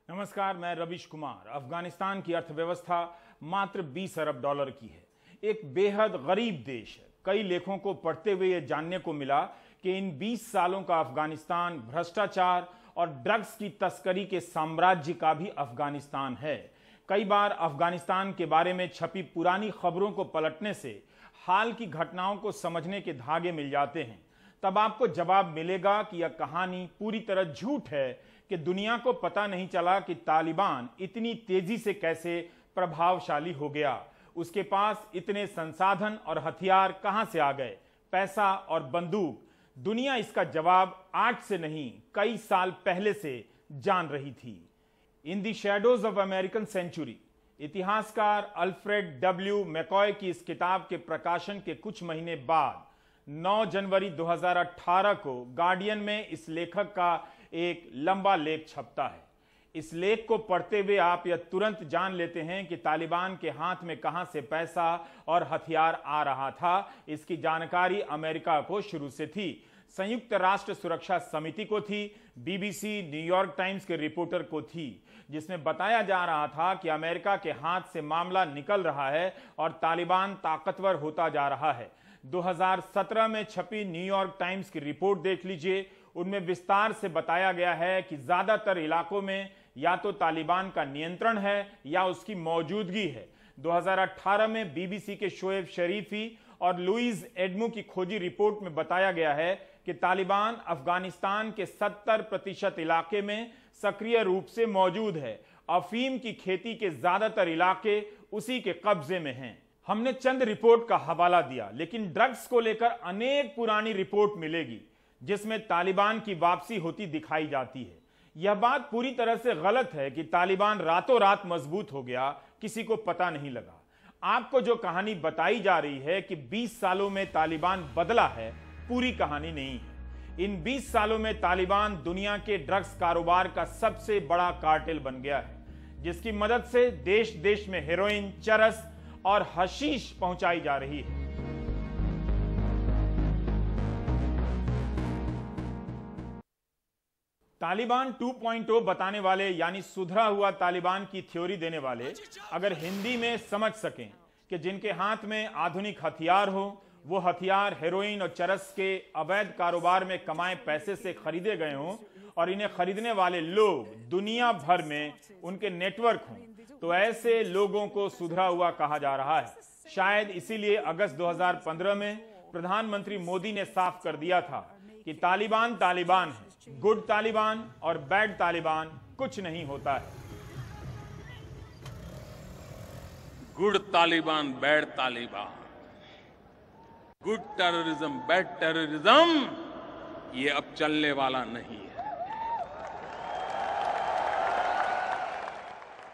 नमस्कार, मैं रविश कुमार। अफगानिस्तान की अर्थव्यवस्था मात्र 20 अरब डॉलर की है। एक बेहद गरीब देश है। कई लेखों को पढ़ते हुए यह जानने को मिला कि इन 20 सालों का अफगानिस्तान भ्रष्टाचार और ड्रग्स की तस्करी के साम्राज्य का भी अफगानिस्तान है। कई बार अफगानिस्तान के बारे में छपी पुरानी खबरों को पलटने से हाल की घटनाओं को समझने के धागे मिल जाते हैं। तब आपको जवाब मिलेगा कि यह कहानी पूरी तरह झूठ है कि दुनिया को पता नहीं चला कि तालिबान इतनी तेजी से कैसे प्रभावशाली हो गया। उसके पास इतने संसाधन और हथियार कहां से आ गए, पैसा और बंदूक। दुनिया इसका जवाब आज से नहीं, कई साल पहले से जान रही थी। In the shadows of American century, इतिहासकार अल्फ्रेड डब्ल्यू मैकॉय की इस किताब के प्रकाशन के कुछ महीने बाद 9 जनवरी 2018 को गार्डियन में इस लेखक का एक लंबा लेख छपता है। इस लेख को पढ़ते हुए आप यह तुरंत जान लेते हैं कि तालिबान के हाथ में कहां से पैसा और हथियार आ रहा था। इसकी जानकारी अमेरिका को शुरू से थी, संयुक्त राष्ट्र सुरक्षा समिति को थी, बीबीसी, न्यूयॉर्क टाइम्स के रिपोर्टर को थी, जिसमें बताया जा रहा था कि अमेरिका के हाथ से मामला निकल रहा है और तालिबान ताकतवर होता जा रहा है। 2017 में छपी न्यूयॉर्क टाइम्स की रिपोर्ट देख लीजिए। उनमें विस्तार से बताया गया है कि ज्यादातर इलाकों में या तो तालिबान का नियंत्रण है या उसकी मौजूदगी है। 2018 में बीबीसी के शोएब शरीफी और लुइस एडमू की खोजी रिपोर्ट में बताया गया है कि तालिबान अफगानिस्तान के 70% इलाके में सक्रिय रूप से मौजूद है। अफीम की खेती के ज्यादातर इलाके उसी के कब्जे में हैं। हमने चंद रिपोर्ट का हवाला दिया, लेकिन ड्रग्स को लेकर अनेक पुरानी रिपोर्ट मिलेगी जिसमें तालिबान की वापसी होती दिखाई जाती है। यह बात पूरी तरह से गलत है कि तालिबान रातों रात मजबूत हो गया, किसी को पता नहीं लगा। आपको जो कहानी बताई जा रही है कि 20 सालों में तालिबान बदला है, पूरी कहानी नहीं है। इन 20 सालों में तालिबान दुनिया के ड्रग्स कारोबार का सबसे बड़ा कार्टेल बन गया है, जिसकी मदद से देश देश में हेरोइन, चरस और हशीश पहुंचाई जा रही है। तालिबान 2.0 बताने वाले, यानी सुधरा हुआ तालिबान की थ्योरी देने वाले, अगर हिंदी में समझ सकें कि जिनके हाथ में आधुनिक हथियार हो, वो हथियार हेरोइन और चरस के अवैध कारोबार में कमाए पैसे से खरीदे गए हों और इन्हें खरीदने वाले लोग दुनिया भर में उनके नेटवर्क हों, तो ऐसे लोगों को सुधरा हुआ कहा जा रहा है। शायद इसीलिए अगस्त 2015 में प्रधानमंत्री मोदी ने साफ कर दिया था कि तालिबान तालिबान है, गुड तालिबान और बैड तालिबान कुछ नहीं होता है। Good Taliban, bad Taliban, good terrorism, bad terrorism, ये अब चलने वाला नहीं है।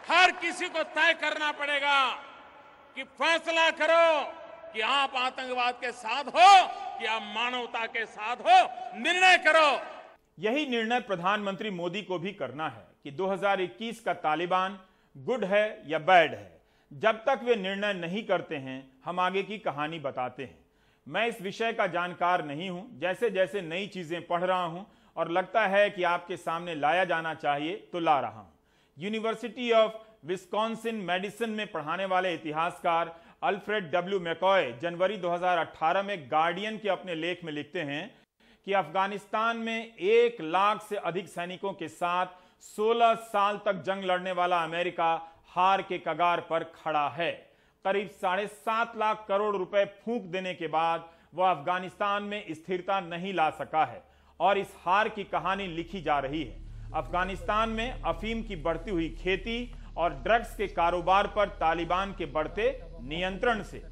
हर किसी को तय करना पड़ेगा कि फैसला करो कि आप आतंकवाद के साथ हो कि आप मानवता के साथ हो। निर्णय करो। यही निर्णय प्रधानमंत्री मोदी को भी करना है कि 2021 का तालिबान गुड है या बैड है। जब तक वे निर्णय नहीं करते हैं, हम आगे की कहानी बताते हैं। मैं इस विषय का जानकार नहीं हूं। जैसे जैसे नई चीजें पढ़ रहा हूं और लगता है कि आपके सामने लाया जाना चाहिए तो ला रहा हूं। यूनिवर्सिटी ऑफ विस्कॉन्सिन मेडिसिन में पढ़ाने वाले इतिहासकार अल्फ्रेड डब्ल्यू मैकॉय जनवरी 2018 में गार्डियन के अपने लेख में लिखते हैं कि अफगानिस्तान में 1 लाख से अधिक सैनिकों के साथ 16 साल तक जंग लड़ने वाला अमेरिका हार के कगार पर खड़ा है। करीब 7.5 लाख करोड़ रुपए फूंक देने के बाद वह अफगानिस्तान में स्थिरता नहीं ला सका है और इस हार की कहानी लिखी जा रही है। अफगानिस्तान में अफीम की बढ़ती हुई खेती और ड्रग्स के कारोबार पर तालिबान के बढ़ते नियंत्रण से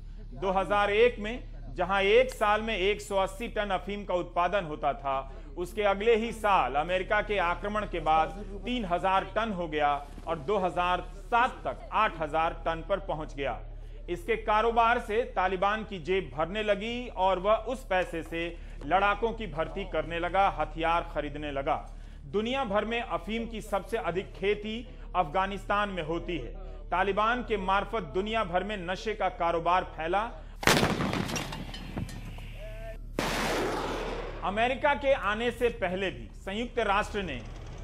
2001 में जहां एक साल में 180 टन अफीम का उत्पादन होता था, उसके अगले ही साल अमेरिका के आक्रमण के बाद 3000 टन हो गया और 2007 तक 8000 टन पर पहुंच गया। इसके कारोबार से तालिबान की जेब भरने लगी और वह उस पैसे से लड़ाकों की भर्ती करने लगा, हथियार खरीदने लगा। दुनिया भर में अफीम की सबसे अधिक खेती अफगानिस्तान में होती है। तालिबान के मार्फत दुनिया भर में नशे का कारोबार फैला। अमेरिका के आने से पहले भी संयुक्त राष्ट्र ने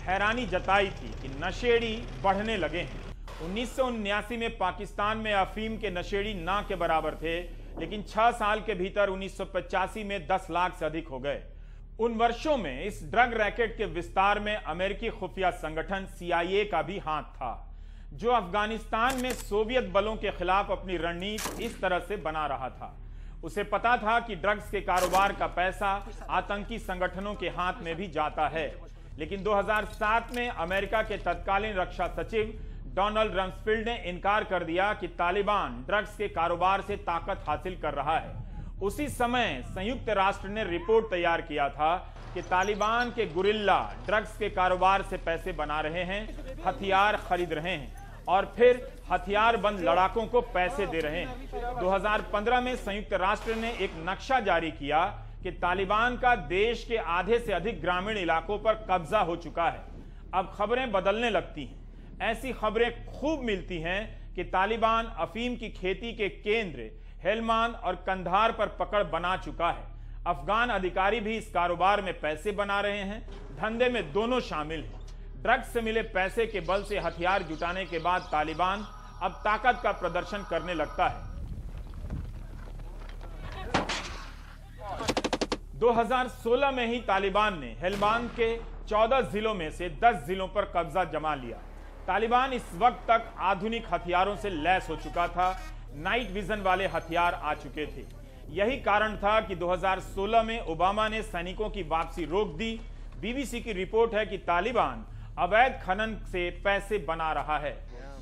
हैरानी जताई थी कि नशेड़ी बढ़ने लगे हैं। 1979 में पाकिस्तान में अफीम के नशेड़ी ना के बराबर थे, लेकिन 6 साल के भीतर 1985 में 10 लाख से अधिक हो गए। उन वर्षों में इस ड्रग रैकेट के विस्तार में अमेरिकी खुफिया संगठन CIA का भी हाथ था, जो अफगानिस्तान में सोवियत बलों के खिलाफ अपनी रणनीति इस तरह से बना रहा था। उसे पता था कि ड्रग्स के कारोबार का पैसा आतंकी संगठनों के हाथ में भी जाता है। लेकिन 2007 में अमेरिका के तत्कालीन रक्षा सचिव डोनाल्ड रम्सफील्ड ने इनकार कर दिया कि तालिबान ड्रग्स के कारोबार से ताकत हासिल कर रहा है। उसी समय संयुक्त राष्ट्र ने रिपोर्ट तैयार किया था कि तालिबान के गुरिल्ला ड्रग्स के कारोबार से पैसे बना रहे हैं, हथियार खरीद रहे हैं और फिर हथियारबंद लड़ाकों को पैसे दे रहे हैं। 2015 में संयुक्त राष्ट्र ने एक नक्शा जारी किया कि तालिबान का देश के आधे से अधिक ग्रामीण इलाकों पर कब्जा हो चुका है। अब खबरें बदलने लगती हैं। ऐसी खबरें खूब मिलती हैं कि तालिबान अफीम की खेती के केंद्र हेलमांद और कंधार पर पकड़ बना चुका है। अफगान अधिकारी भी इस कारोबार में पैसे बना रहे हैं। धंधे में दोनों शामिल हैं। ड्रग्स से मिले पैसे के बल से हथियार जुटाने के बाद तालिबान अब ताकत का प्रदर्शन करने लगता है। 2016 में ही तालिबान ने हेलमांद के 14 जिलों में से 10 जिलों पर कब्जा जमा लिया। तालिबान इस वक्त तक आधुनिक हथियारों से लैस हो चुका था। नाइट विजन वाले हथियार आ चुके थे। यही कारण था कि 2016 में ओबामा ने सैनिकों की वापसी रोक दी। BBC की रिपोर्ट है कि तालिबान अवैध खनन से पैसे बना रहा है।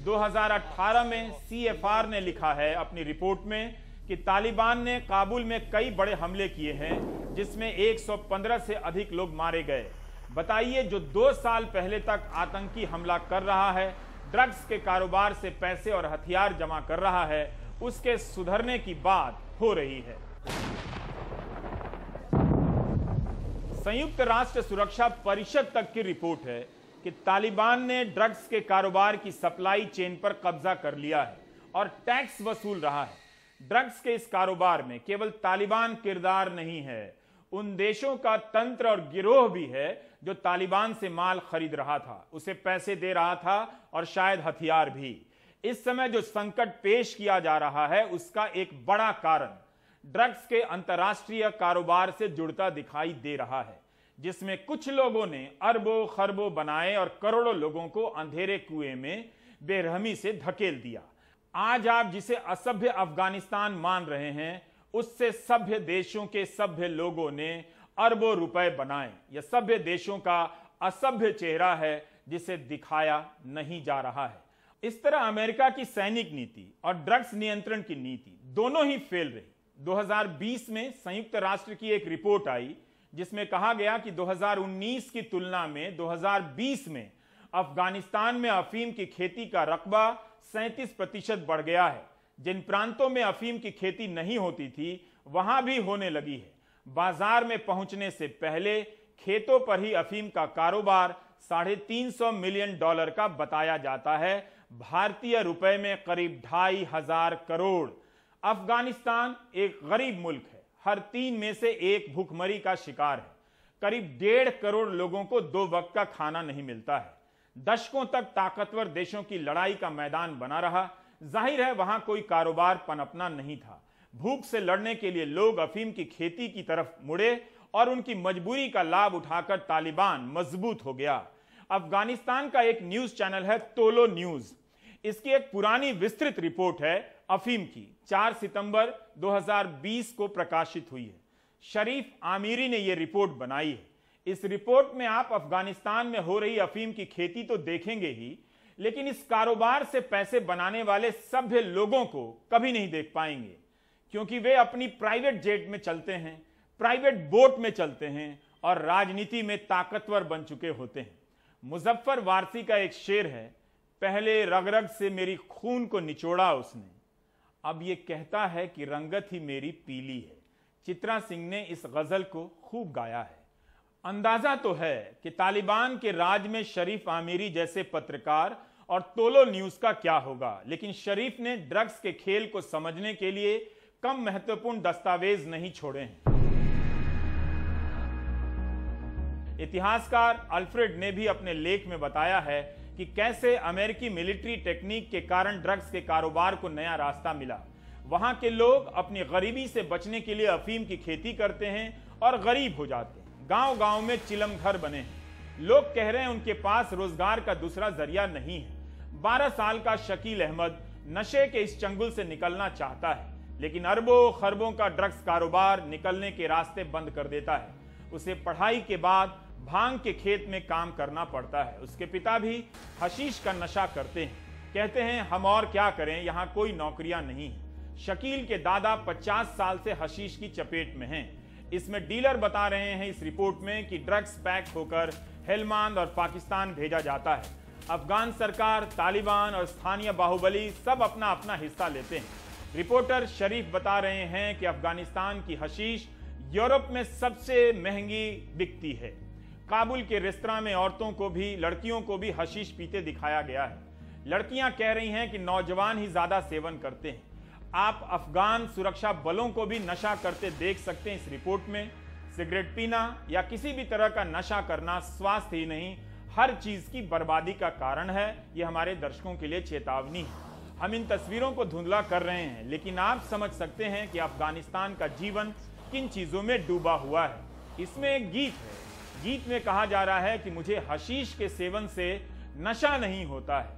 2018 में CFR ने लिखा है अपनी रिपोर्ट में कि तालिबान ने काबुल में कई बड़े हमले किए हैं, जिसमें 115 से अधिक लोग मारे गए। बताइए, जो 2 साल पहले तक आतंकी हमला कर रहा है, ड्रग्स के कारोबार से पैसे और हथियार जमा कर रहा है, उसके सुधरने की बात हो रही है। संयुक्त राष्ट्र सुरक्षा परिषद तक की रिपोर्ट है कि तालिबान ने ड्रग्स के कारोबार की सप्लाई चेन पर कब्जा कर लिया है और टैक्स वसूल रहा है। ड्रग्स के इस कारोबार में केवल तालिबान किरदार नहीं है, उन देशों का तंत्र और गिरोह भी है जो तालिबान से माल खरीद रहा था, उसे पैसे दे रहा था और शायद हथियार भी। इस समय जो संकट पेश किया जा रहा है, उसका एक बड़ा कारण ड्रग्स के अंतर्राष्ट्रीय कारोबार से जुड़ता दिखाई दे रहा है, जिसमें कुछ लोगों ने अरबों खरबों बनाए और करोड़ों लोगों को अंधेरे कुएं में बेरहमी से धकेल दिया। आज आप जिसे असभ्य अफगानिस्तान मान रहे हैं, उससे सभ्य देशों के सभ्य लोगों ने अरबों रुपए बनाए। यह सभ्य देशों का असभ्य चेहरा है जिसे दिखाया नहीं जा रहा है। इस तरह अमेरिका की सैनिक नीति और ड्रग्स नियंत्रण की नीति दोनों ही फेल रही। 2020 में संयुक्त राष्ट्र की एक रिपोर्ट आई जिसमें कहा गया कि 2019 की तुलना में 2020 में अफगानिस्तान में अफीम की खेती का रकबा 37% बढ़ गया है। जिन प्रांतों में अफीम की खेती नहीं होती थी, वहां भी होने लगी है। बाजार में पहुंचने से पहले खेतों पर ही अफीम का कारोबार $350 मिलियन का बताया जाता है, भारतीय रुपए में करीब 2,500 करोड़। अफगानिस्तान एक गरीब मुल्क है, हर 3 में से 1 भूखमरी का शिकार है। करीब 1.5 करोड़ लोगों को 2 वक्त का खाना नहीं मिलता है। दशकों तक ताकतवर देशों की लड़ाई का मैदान बना रहा। जाहिर है वहां कोई कारोबार पनपना नहीं था। भूख से लड़ने के लिए लोग अफीम की खेती की तरफ मुड़े और उनकी मजबूरी का लाभ उठाकर तालिबान मजबूत हो गया। अफगानिस्तान का एक न्यूज चैनल है तोलो न्यूज। इसकी एक पुरानी विस्तृत रिपोर्ट है अफीम की, 4 सितंबर 2020 को प्रकाशित हुई है। शरीफ आमिरी ने यह रिपोर्ट बनाई है। इस रिपोर्ट में आप अफगानिस्तान में हो रही अफीम की खेती तो देखेंगे ही, लेकिन इस कारोबार से पैसे बनाने वाले सभ्य लोगों को कभी नहीं देख पाएंगे, क्योंकि वे अपनी प्राइवेट जेट में चलते हैं, प्राइवेट बोट में चलते हैं और राजनीति में ताकतवर बन चुके होते हैं। मुजफ्फर वारसी का एक शेर है, पहले रग रग से मेरी खून को निचोड़ा उसने, अब ये कहता है कि रंगत ही मेरी पीली है। चित्रा सिंह ने इस गजल को खूब गाया है। अंदाजा तो है कि तालिबान के राज में शरीफ आमिरी जैसे पत्रकार और तोलो न्यूज का क्या होगा, लेकिन शरीफ ने ड्रग्स के खेल को समझने के लिए कम महत्वपूर्ण दस्तावेज नहीं छोड़े हैं। इतिहासकार अल्फ्रेड ने भी अपने लेख में बताया है कि कैसे अमेरिकी मिलिट्री टेक्निक के कारण ड्रग्स के कारोबार को नया रास्ता मिला। वहां के लोग अपनी गरीबी से बचने के लिए अफीम की खेती करते हैं और गरीब हो जाते हैं। गांव-गांव में चिलम घर बने हैं। लोग कह रहे हैं उनके पास रोजगार का दूसरा जरिया नहीं है। 12 साल का शकील अहमद नशे के इस चंगुल से निकलना चाहता है, लेकिन अरबों खरबों का ड्रग्स कारोबार निकलने के रास्ते बंद कर देता है। उसे पढ़ाई के बाद भांग के खेत में काम करना पड़ता है। उसके पिता भी हशीश का नशा करते हैं। कहते हैं हम और क्या करें, यहाँ कोई नौकरियां नहीं है। शकील के दादा 50 साल से हशीश की चपेट में हैं। इसमें डीलर बता रहे हैं इस रिपोर्ट में कि ड्रग्स पैक होकर हेलमांद और पाकिस्तान भेजा जाता है। अफगान सरकार, तालिबान और स्थानीय बाहुबली सब अपना अपना हिस्सा लेते हैं। रिपोर्टर शरीफ बता रहे हैं कि अफगानिस्तान की हशीश यूरोप में सबसे महंगी बिकती है। काबुल के रेस्तरां में औरतों को भी, लड़कियों को भी हशीश पीते दिखाया गया है। लड़कियां कह रही हैं कि नौजवान ही ज्यादा सेवन करते हैं। आप अफगान सुरक्षा बलों को भी नशा करते देख सकते हैं इस रिपोर्ट में। सिगरेट पीना या किसी भी तरह का नशा करना स्वास्थ्य ही नहीं, हर चीज की बर्बादी का कारण है। यह हमारे दर्शकों के लिए चेतावनी है। हम इन तस्वीरों को धुंधला कर रहे हैं, लेकिन आप समझ सकते हैं कि अफगानिस्तान का जीवन किन चीजों में डूबा हुआ है। इसमें एक गीत है। गीत में कहा जा रहा है कि मुझे हशीश के सेवन से नशा नहीं होता है,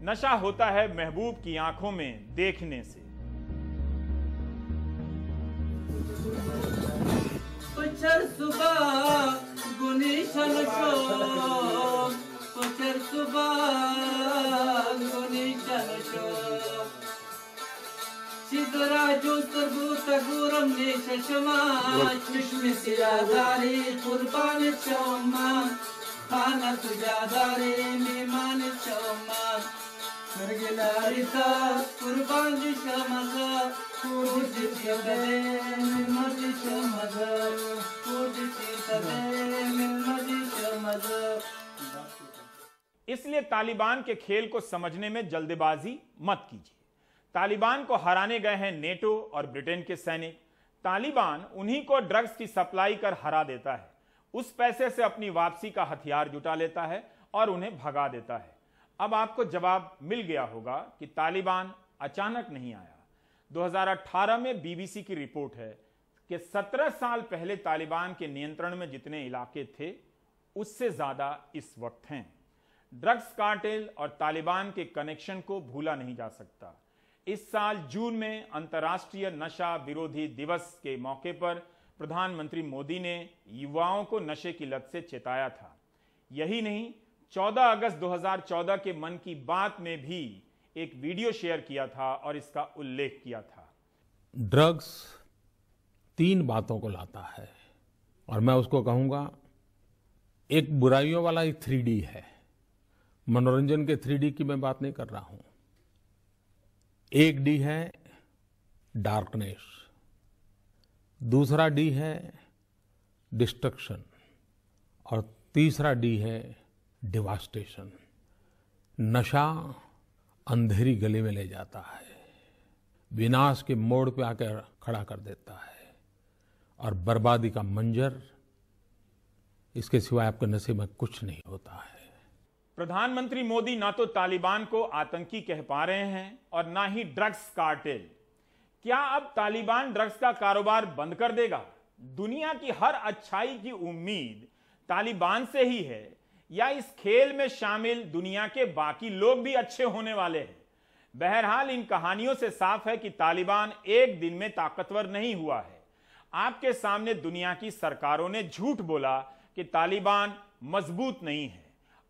नशा होता है महबूब की आंखों में देखने से। इसलिए तालिबान के खेल को समझने में जल्दबाजी मत कीजिए। तालिबान को हराने गए हैं नेटो और ब्रिटेन के सैनिक। तालिबान उन्हीं को ड्रग्स की सप्लाई कर हरा देता है। उस पैसे से अपनी वापसी का हथियार जुटा लेता है और उन्हें भगा देता है। अब आपको जवाब मिल गया होगा कि तालिबान अचानक नहीं आया। 2018 में बीबीसी की रिपोर्ट है कि 17 साल पहले तालिबान के नियंत्रण में जितने इलाके थे, उससे ज्यादा इस वक्त हैं। ड्रग्स कार्टेल और तालिबान के कनेक्शन को भूला नहीं जा सकता। इस साल जून में अंतर्राष्ट्रीय नशा विरोधी दिवस के मौके पर प्रधानमंत्री मोदी ने युवाओं को नशे की लत से चेताया था। यही नहीं, 14 अगस्त 2014 के मन की बात में भी एक वीडियो शेयर किया था और इसका उल्लेख किया था। ड्रग्स 3 बातों को लाता है और मैं उसको कहूंगा, एक बुराइयों वाला एक 3D है। मनोरंजन के 3D की मैं बात नहीं कर रहा हूं। एक D है डार्कनेस, दूसरा D है डिस्ट्रक्शन और तीसरा D है डिवास्टेशन। नशा अंधेरी गली में ले जाता है, विनाश के मोड़ पे आकर खड़ा कर देता है और बर्बादी का मंजर, इसके सिवाय आपके नसीब में कुछ नहीं होता है। प्रधानमंत्री मोदी ना तो तालिबान को आतंकी कह पा रहे हैं और ना ही ड्रग्स कार्टेल। क्या अब तालिबान ड्रग्स का कारोबार बंद कर देगा? दुनिया की हर अच्छाई की उम्मीद तालिबान से ही है या इस खेल में शामिल दुनिया के बाकी लोग भी अच्छे होने वाले हैं? बहरहाल इन कहानियों से साफ है कि तालिबान एक दिन में ताकतवर नहीं हुआ है। आपके सामने दुनिया की सरकारों ने झूठ बोला कि तालिबान मजबूत नहीं है।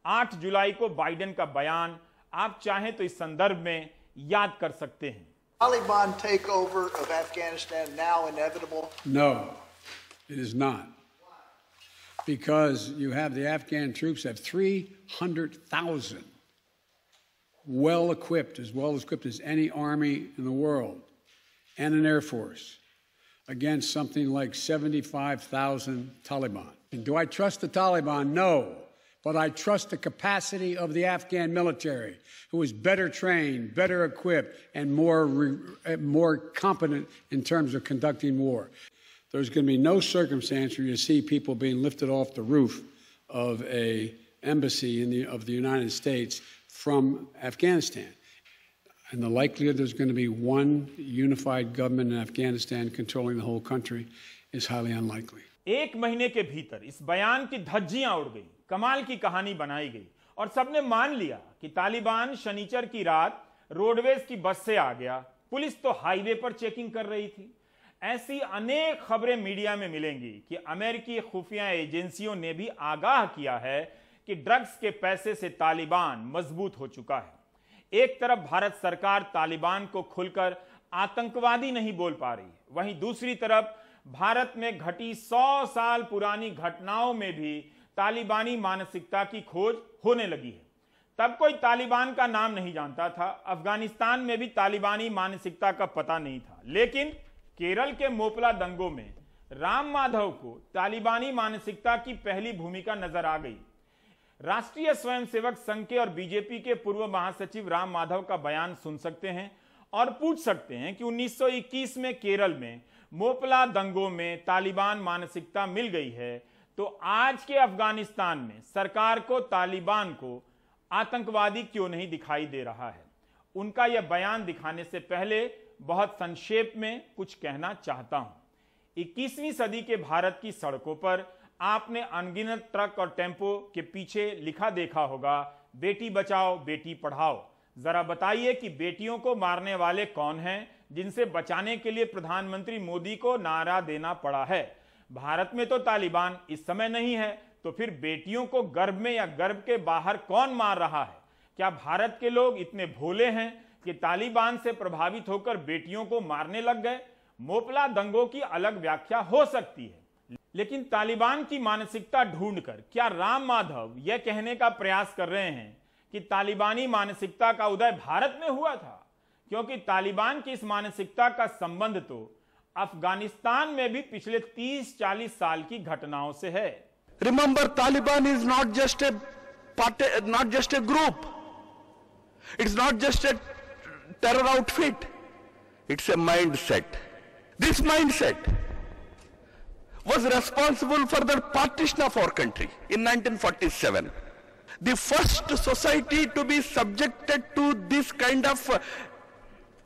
8 जुलाई को बाइडेन का बयान आप चाहें तो इस संदर्भ में याद कर सकते हैं। Taliban takeover of Afghanistan now inevitable? No, it is not. Because you have the Afghan troops have 300,000 well equipped as any army in the world, and an air force against something like 75,000 Taliban. And do I trust the Taliban? No. But I trust the capacity of the Afghan military, who is better trained, better equipped, and more competent in terms of conducting war. There's going to be no circumstance where you see people being lifted off the roof of a embassy of the United States from Afghanistan. And the likelihood there's going to be one unified government in Afghanistan controlling the whole country is highly unlikely. एक महीने के भीतर इस बयान की धज्जियां उड़ गई, कमाल की कहानी बनाई गई और सबने मान लिया कि तालिबान शनिचर की रात रोडवेज की बस से आ गया। पुलिस तो हाईवे पर चेकिंग कर रही थी। ऐसी अनेक खबरें मीडिया में मिलेंगी कि अमेरिकी खुफिया एजेंसियों ने भी आगाह किया है कि ड्रग्स के पैसे से तालिबान मजबूत हो चुका है। एक तरफ भारत सरकार तालिबान को खुलकर आतंकवादी नहीं बोल पा रही, वहीं दूसरी तरफ भारत में घटी 100 साल पुरानी घटनाओं में भी तालिबानी मानसिकता की खोज होने लगी है। तब कोई तालिबान का नाम नहीं जानता था, अफगानिस्तान में भी तालिबानी मानसिकता का पता नहीं था, लेकिन केरल के मोपला दंगों में राम माधव को तालिबानी मानसिकता की पहली भूमिका नजर आ गई। राष्ट्रीय स्वयंसेवक संघ के और बीजेपी के पूर्व महासचिव राम माधव का बयान सुन सकते हैं और पूछ सकते हैं कि 1921 में केरल में मोपला दंगों में तालिबान मानसिकता मिल गई है, तो आज के अफगानिस्तान में सरकार को तालिबान को आतंकवादी क्यों नहीं दिखाई दे रहा है। उनका यह बयान दिखाने से पहले बहुत संक्षेप में कुछ कहना चाहता हूं। 21वीं सदी के भारत की सड़कों पर आपने अनगिनत ट्रक और टेम्पो के पीछे लिखा देखा होगा, बेटी बचाओ बेटी पढ़ाओ। जरा बताइए कि बेटियों को मारने वाले कौन हैं जिनसे बचाने के लिए प्रधानमंत्री मोदी को नारा देना पड़ा है। भारत में तो तालिबान इस समय नहीं है, तो फिर बेटियों को गर्भ में या गर्भ के बाहर कौन मार रहा है? क्या भारत के लोग इतने भोले हैं कि तालिबान से प्रभावित होकर बेटियों को मारने लग गए? मोपला दंगों की अलग व्याख्या हो सकती है, लेकिन तालिबान की मानसिकता ढूंढकर क्या राम माधव यह कहने का प्रयास कर रहे हैं कि तालिबानी मानसिकता का उदय भारत में हुआ था? क्योंकि तालिबान की इस मानसिकता का संबंध तो अफगानिस्तान में भी पिछले 30-40 साल की घटनाओं से है। Remember, Taliban is not just a party, not just a group. It's not just a terror outfit. It's a mindset. This mindset was responsible for the partition of our country in 1947. The first society to be subjected to this kind of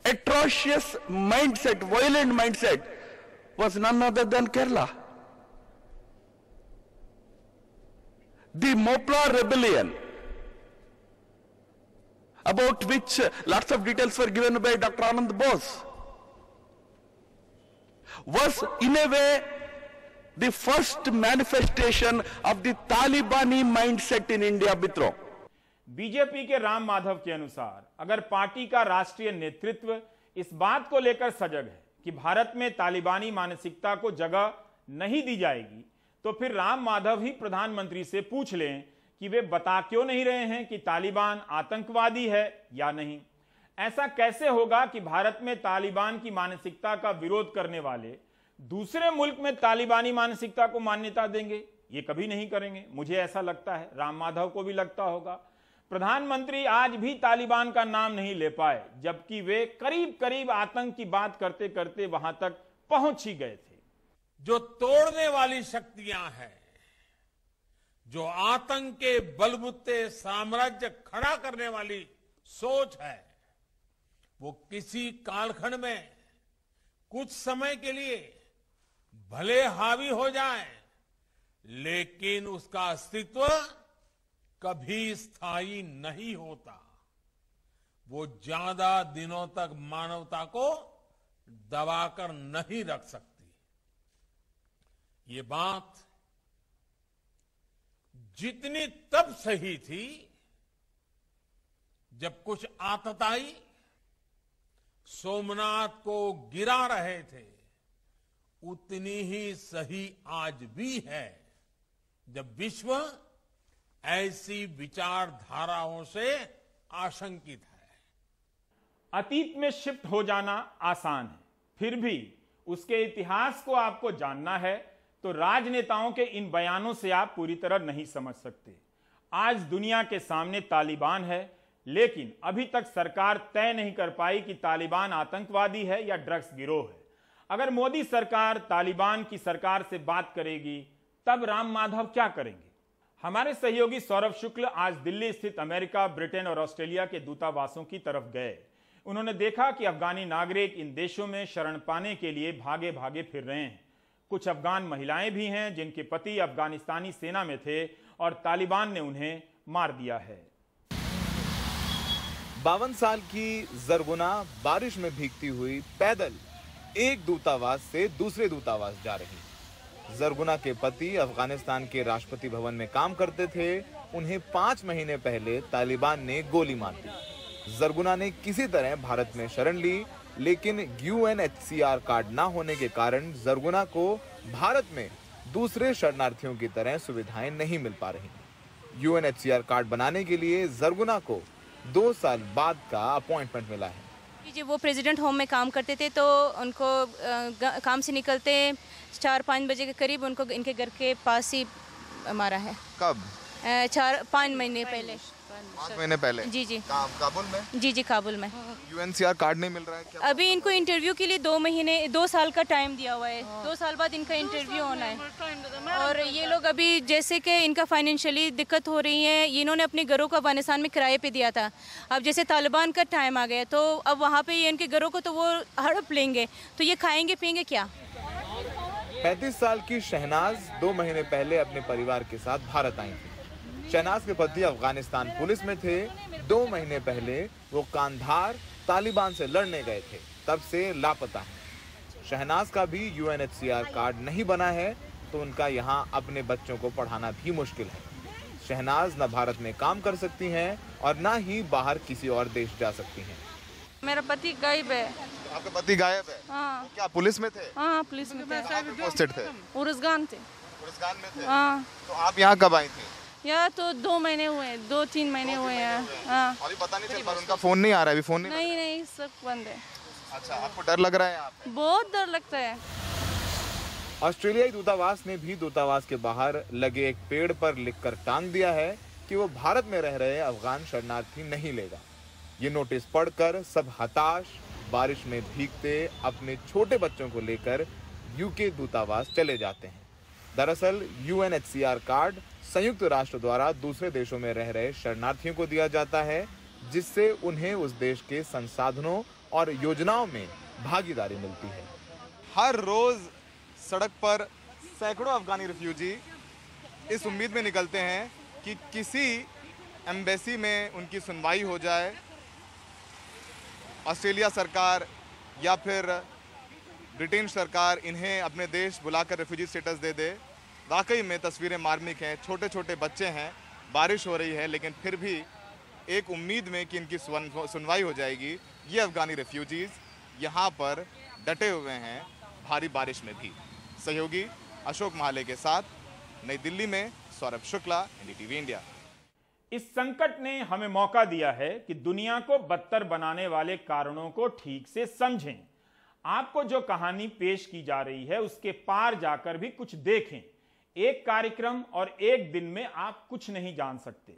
atrocious mindset, violent mindset, was none other than Kerala. The Mopla rebellion, about which lots of details were given by Dr. Anand Bose, was in a way the first manifestation of the Talibani mindset in India, Mitro. BJP के राम माधव के अनुसार अगर party का राष्ट्रीय नेतृत्व इस बात को लेकर सजग है कि भारत में तालिबानी मानसिकता को जगह नहीं दी जाएगी, तो फिर राम माधव ही प्रधानमंत्री से पूछ लें कि वे बता क्यों नहीं रहे हैं कि तालिबान आतंकवादी है या नहीं। ऐसा कैसे होगा कि भारत में तालिबान की मानसिकता का विरोध करने वाले दूसरे मुल्क में तालिबानी मानसिकता को मान्यता देंगे? ये कभी नहीं करेंगे। मुझे ऐसा लगता है, राम माधव को भी लगता होगा। प्रधानमंत्री आज भी तालिबान का नाम नहीं ले पाए, जबकि वे करीब करीब आतंक की बात करते करते वहां तक पहुंच ही गए थे। जो तोड़ने वाली शक्तियां हैं, जो आतंक के बलबूते साम्राज्य खड़ा करने वाली सोच है, वो किसी कालखंड में कुछ समय के लिए भले हावी हो जाए, लेकिन उसका अस्तित्व कभी स्थायी नहीं होता। वो ज्यादा दिनों तक मानवता को दबाकर नहीं रख सकती। ये बात जितनी तब सही थी जब कुछ आतताई सोमनाथ को गिरा रहे थे, उतनी ही सही आज भी है जब विश्व ऐसी विचारधाराओं से आशंकित है। अतीत में शिफ्ट हो जाना आसान है, फिर भी उसके इतिहास को आपको जानना है तो राजनेताओं के इन बयानों से आप पूरी तरह नहीं समझ सकते। आज दुनिया के सामने तालिबान है, लेकिन अभी तक सरकार तय नहीं कर पाई कि तालिबान आतंकवादी है या ड्रग्स गिरोह है। अगर मोदी सरकार तालिबान की सरकार से बात करेगी, तब राम माधव क्या करेंगे? हमारे सहयोगी सौरभ शुक्ल आज दिल्ली स्थित अमेरिका, ब्रिटेन और ऑस्ट्रेलिया के दूतावासों की तरफ गए। उन्होंने देखा कि अफगानी नागरिक इन देशों में शरण पाने के लिए भागे भागे फिर रहे हैं। कुछ अफगान महिलाएं भी हैं जिनके पति अफगानिस्तानी सेना में थे और तालिबान ने उन्हें मार दिया है। 52 साल की जरगुना बारिश में भीगती हुई पैदल एक दूतावास से दूसरे दूतावास जा रही। जरगुना के पति अफगानिस्तान के राष्ट्रपति भवन में काम करते थे। उन्हें 5 महीने पहले तालिबान ने गोली मार दी। जरगुना ने किसी तरह भारत में शरण ली, लेकिन UNHCR कार्ड ना होने के कारण जरगुना को भारत में दूसरे शरणार्थियों की तरह सुविधाएं नहीं मिल पा रही। UNHCR कार्ड बनाने के लिए जरगुना को 2 साल बाद का अपॉइंटमेंट मिला है। जी, वो प्रेसिडेंट होम में काम करते थे, तो उनको काम से निकलते 4-5 बजे के करीब उनको इनके घर के पास ही मारा है। कब? 4-5 महीने पहले। 5 महीने पहले? जी जी। काबुल में? जी जी, काबुल में। UNHCR कार्ड नहीं मिल रहा है क्या? अभी इनको इंटरव्यू के लिए 2 साल का टाइम दिया हुआ है। 2 साल बाद इनका इंटरव्यू होना है। और ये लोग अभी जैसे कि इनका फाइनेंशियली दिक्कत हो रही है, इन्होंने अपने घरों को अफगानिस्तान में किराए पे दिया था। अब जैसे तालिबान का टाइम आ गया तो अब वहाँ पे इनके घरों को तो वो हड़प लेंगे, तो ये खाएंगे पिएंगे क्या? 35 साल की शहनाज 2 महीने पहले अपने परिवार के साथ भारत आई थी। शहनाज के पति अफगानिस्तान पुलिस में थे। 2 महीने पहले वो कांधार तालिबान से लड़ने गए थे, तब से लापता है। शहनाज का भी UNHCR कार्ड नहीं बना है, तो उनका यहाँ अपने बच्चों को पढ़ाना भी मुश्किल है। शहनाज न भारत में काम कर सकती हैं और न ही बाहर किसी और देश जा सकती हैं। मेरा पति गायब है। आपका पति गायब है? हाँ। क्या पुलिस में थे? हाँ, पुलिस में थे। पोस्टेड थे? उर्जगान थे। उर्जगान में थे? हाँ। तो आप यहाँ कब आई थी? या तो 2 महीने हुए, 2-3 महीने हुए हैं। हाँ। अभी पता नहीं चल पा, उनका फोन नहीं आ रहा है अभी? फोन नहीं, सब बंद है। अच्छा, आपको डर लग रहा है यहाँ पे? बहुत डर लगता है। ऑस्ट्रेलियाई दूतावास ने भी दूतावास के बाहर लगे एक पेड़ पर लिखकर टांग दिया है कि वो भारत में रह रहे अफगान शरणार्थी नहीं लेगा। ये नोटिस पढ़कर सब हताश बारिश में भीगते अपने छोटे बच्चों को लेकर UK दूतावास चले जाते हैं। दरअसल UNHCR कार्ड संयुक्त राष्ट्र द्वारा दूसरे देशों में रह रहे शरणार्थियों को दिया जाता है, जिससे उन्हें उस देश के संसाधनों और योजनाओं में भागीदारी मिलती है। हर रोज सड़क पर सैकड़ों अफगानी रिफ्यूजी इस उम्मीद में निकलते हैं कि किसी एम्बेसी में उनकी सुनवाई हो जाए, ऑस्ट्रेलिया सरकार या फिर ब्रिटेन सरकार इन्हें अपने देश बुलाकर रेफ्यूजी स्टेटस दे दे। वाकई में तस्वीरें मार्मिक हैं। छोटे छोटे बच्चे हैं, बारिश हो रही है, लेकिन फिर भी एक उम्मीद में कि इनकी सुनवाई हो जाएगी, ये अफगानी रेफ्यूजीज यहाँ पर डटे हुए हैं भारी बारिश में भी। सहयोगी अशोक महाले के साथ नई दिल्ली में सौरभ शुक्ला, NDTV इंडिया। इस संकट ने हमें मौका दिया है कि दुनिया को बदतर बनाने वाले कारणों को ठीक से समझें। आपको जो कहानी पेश की जा रही है उसके पार जाकर भी कुछ देखें। एक कार्यक्रम और एक दिन में आप कुछ नहीं जान सकते।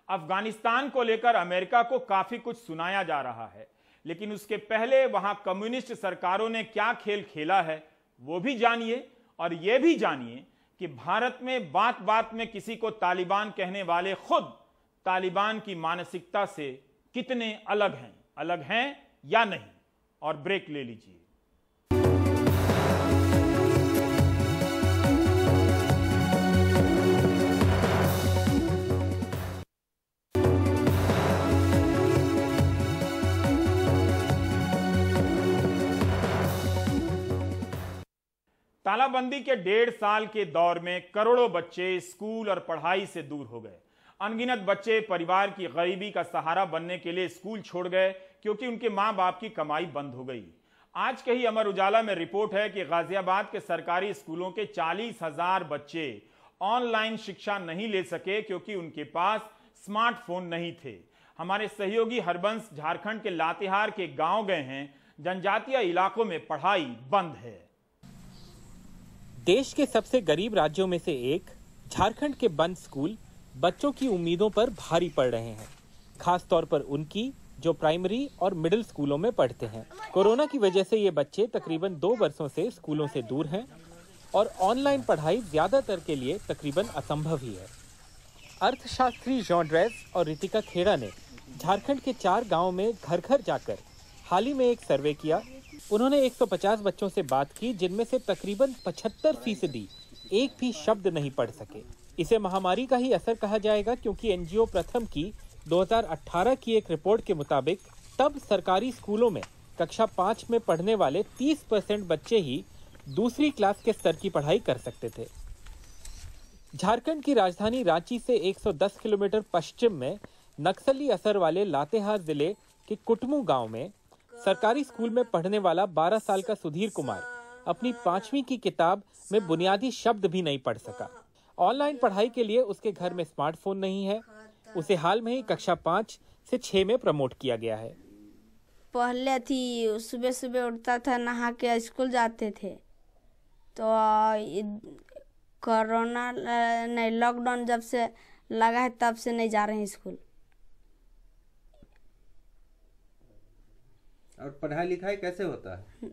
अफगानिस्तान को लेकर अमेरिका को काफी कुछ सुनाया जा रहा है, लेकिन उसके पहले वहां कम्युनिस्ट सरकारों ने क्या खेल खेला है वो भी जानिए। और यह भी जानिए कि भारत में बात बात में किसी को तालिबान कहने वाले खुद तालिबान की मानसिकता से कितने अलग हैं या नहीं। और ब्रेक ले लीजिए। तालाबंदी के 1.5 साल के दौर में करोड़ों बच्चे स्कूल और पढ़ाई से दूर हो गए। अनगिनत बच्चे परिवार की गरीबी का सहारा बनने के लिए स्कूल छोड़ गए क्योंकि उनके मां बाप की कमाई बंद हो गई। आज के ही अमर उजाला में रिपोर्ट है कि गाजियाबाद के सरकारी स्कूलों के 40,000 बच्चे ऑनलाइन शिक्षा नहीं ले सके क्योंकि उनके पास स्मार्टफोन नहीं थे। हमारे सहयोगी हरबंस झारखंड के लातेहार के गांव गए हैं। जनजातीय इलाकों में पढ़ाई बंद है। देश के सबसे गरीब राज्यों में से एक झारखंड के बंद स्कूल बच्चों की उम्मीदों पर भारी पड़ रहे हैं, खास तौर पर उनकी जो प्राइमरी और मिडिल स्कूलों में पढ़ते हैं। कोरोना की वजह से ये बच्चे तकरीबन 2 वर्षों से स्कूलों से दूर हैं और ऑनलाइन पढ़ाई ज्यादातर के लिए तकरीबन असंभव ही है। अर्थशास्त्री जॉन ड्रेस और रितिका खेड़ा ने झारखंड के 4 गांवों में घर घर जाकर हाल ही में एक सर्वे किया। उन्होंने 150 बच्चों से बात की, जिनमें से तकरीबन 75% एक भी शब्द नहीं पढ़ सके। इसे महामारी का ही असर कहा जाएगा, क्योंकि एनजीओ प्रथम की 2018 की एक रिपोर्ट के मुताबिक तब सरकारी स्कूलों में कक्षा 5 में पढ़ने वाले 30% बच्चे ही दूसरी क्लास के स्तर की पढ़ाई कर सकते थे। झारखंड की राजधानी रांची से 110 किलोमीटर पश्चिम में नक्सली असर वाले लातेहार जिले के कुटमू गांव में सरकारी स्कूल में पढ़ने वाला 12 साल का सुधीर कुमार अपनी 5वीं की किताब में बुनियादी शब्द भी नहीं पढ़ सका। ऑनलाइन पढ़ाई के लिए उसके घर में स्मार्टफोन नहीं है। उसे हाल में ही कक्षा 5 से 6 में प्रमोट किया गया है। पहले थी सुबह सुबह उठता था, नहा के स्कूल जाते थे, तो कोरोना नहीं, लॉकडाउन जब से लगा है तब से नहीं जा रहे हैं स्कूल। और पढ़ाई लिखाई कैसे होता है?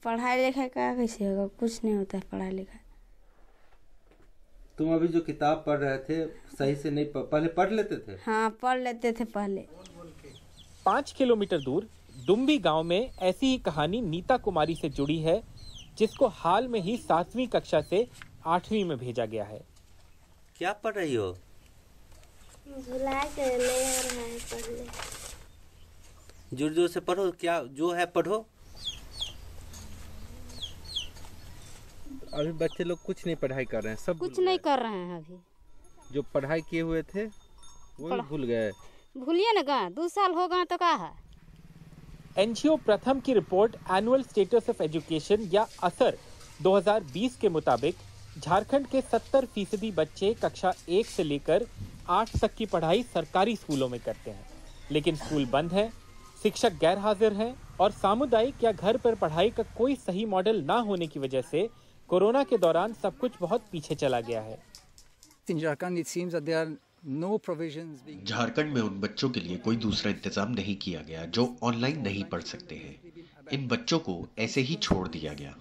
पढ़ाई लिखाई का कैसे होगा, कुछ नहीं होता है पढ़ाई लिखाई। तुम अभी जो किताब पढ़ रहे थे सही से नहीं पहले पढ़ लेते थे? हाँ, पढ़ लेते थे पहले। 5 किलोमीटर दूर डुम्बी गांव में ऐसी ही कहानी नीता कुमारी से जुड़ी है, जिसको हाल में ही 7वीं कक्षा से 8वीं में भेजा गया है। क्या पढ़ रही हो? जोर जोर से पढ़ो, क्या जो है पढ़ो। अभी बच्चे लोग कुछ नहीं पढ़ाई कर रहे हैं, सब कुछ नहीं कर रहे हैं। अभी जो पढ़ाई किए हुए थे वो भी भूल गए। भूलिए ना, 2 साल हो गए तो क्या है। एनजीओ प्रथम की report annual status of education या असर 2020 के मुताबिक झारखंड के 70% बच्चे कक्षा 1 से लेकर 8 तक की पढ़ाई सरकारी स्कूलों में करते हैं, लेकिन स्कूल बंद है, शिक्षक गैर हाजिर हैं और सामुदायिक या घर पर पढ़ाई का कोई सही मॉडल ना होने की वजह से कोरोना के दौरान सब कुछ बहुत पीछे चला गया है। झारखंड में उन बच्चों के लिए कोई दूसरा इंतजाम नहीं किया गया जो ऑनलाइन नहीं पढ़ सकते हैं। इन बच्चों को ऐसे ही छोड़ दिया गया।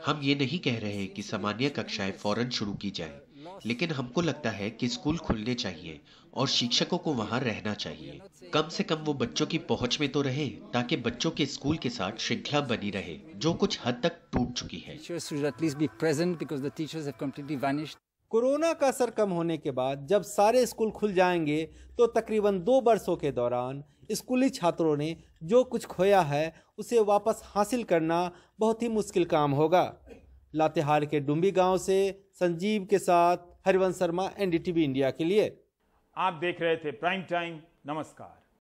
हम ये नहीं कह रहे कि सामान्य कक्षाएं फौरन शुरू की जाएं, लेकिन हमको लगता है कि स्कूल खुलने चाहिए और शिक्षकों को वहां रहना चाहिए। कम से कम वो बच्चों की पहुंच में तो रहे, ताकि बच्चों के स्कूल के साथ श्रृंखला बनी रहे, जो कुछ हद तक टूट चुकी है। कोरोना का असर कम होने के बाद जब सारे स्कूल खुल जाएंगे तो तकरीबन 2 वर्षों के दौरान स्कूली छात्रों ने जो कुछ खोया है उसे वापस हासिल करना बहुत ही मुश्किल काम होगा। लातेहार के डुम्बी गांव से संजीव के साथ हरिवंश शर्मा, एनडीटीवी इंडिया के लिए। आप देख रहे थे प्राइम टाइम। नमस्कार।